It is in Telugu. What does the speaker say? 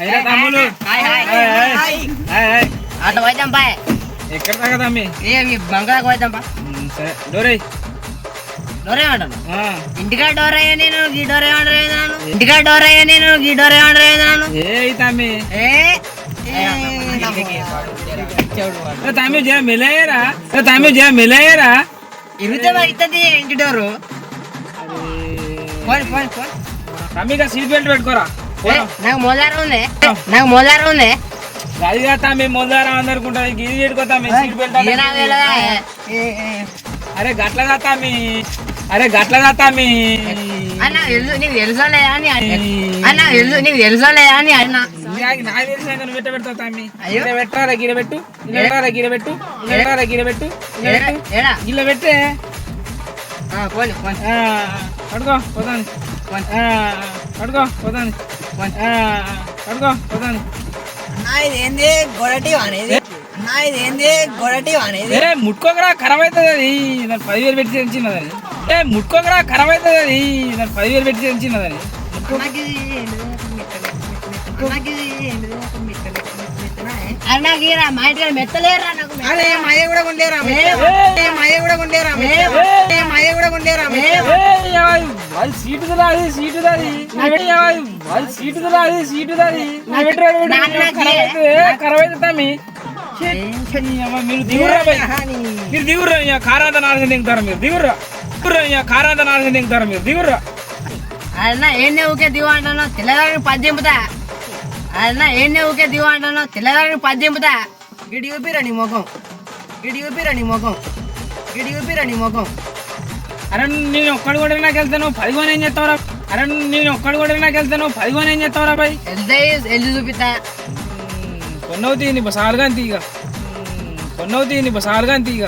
అయిరా తమ్ములు అట్లా పోయిద్దాం బాయ్. ఎక్కడ దాకా తమ్మి? బంగాళకు పోయిద్దాం బా. సరే డోరే డోరే అంటాను ఇంటికా డోర్ అయ్యా నేను గీ డోర్ ఏమంటాను ఇంటికా డోర్ అయ్యా నేను గీ డోర్ ఏమంటాను ఏ తమ్మి తమ్మి జర మిలేయరా తమ్మి జర మిలేయరా ఇరిగితే ఇస్తుంది ఇంటి డోరు. తమ్మిగా సీట్ బెల్ట్ పెట్టుకోరా. నాకు మొదలారం ఉంది నాకు మొదలారం ఉంది. అదిగా తమ్మి మొదలారా అందరుకుంటా ఇది పెట్టుకోతాం సీట్ బెల్ట్. అరే గట్లగా తమ్మి అరే గట్లగా తమ్మి అన్న తెలుసు నీకు తెలుసా లేదా అని అన్న తెలుసు నీకు తెలుసా లేదా అని అన్న నాకు తెలిసినాక నువ్వు పెట్ట పెడతావు తమ్మి. పెట్టారా గిర పెట్టు పెట్టారా గిర పెట్టు పెట్టారా గిర పెట్టు గిల్ల పెట్టే పడుకో పోతాను పడుకో పోతాను పడుకో పోతాను. ఇదేంది గొడటి అనేది ఇదేంది గొడటి అనేది ముట్టుకోకరా ఖరాబ్ అవుతుంది అది దాన్ని 10,000 పెట్టి తెచ్చినదని. ముట్టుకోకరా ఖరాబ్ అవుతుంది అది దాన్ని 10,000 పెట్టి తెచ్చినదని. మా ఇంటికి మెత్తలేరా నాకు మయ కూడా కొండేరా మయ కూడా కొండేరా మయ కూడా కొండేరా అది సీటు అది సీటు అది సీటు అది సీటు అది ఖరాబ్ అవుతుంది తమ్మి. మీరు దిగురా మీరు దిగుర్రా కారాంత నాలుగు దిగుతారా మీరు దిగుర్రా కారాంత నాలుగు దిగుతారా మీరు దిగుర్రా. అన్న ఏంటి ఊకే దిగు అంటాను తెల్లదానికి 10 దింపుతా. అన్న ఏంటి ఊకే దిగు అంటాను తెల్లదానికి 10 దింపుతా. గిడి ఊపిరా నీ ముఖం గిడి ఊపిరా నీ ముఖం గిడి ఊపిరా నీ ముఖం. అరే నేను ఒక్కడు కూడా నాకు వెళ్తాను 10 కొని ఏం చేస్తావురా. అరే నేను ఒక్కడు కూడా నాకు వెళ్తాను 10 కొని ఏం చేస్తావురా బాయ్. వెళ్ళి చూపిస్తా కొన్నవుతీ నీ బసాలుగా తీగ కొన్నవుతీ నీ బసాలుగా తీగ.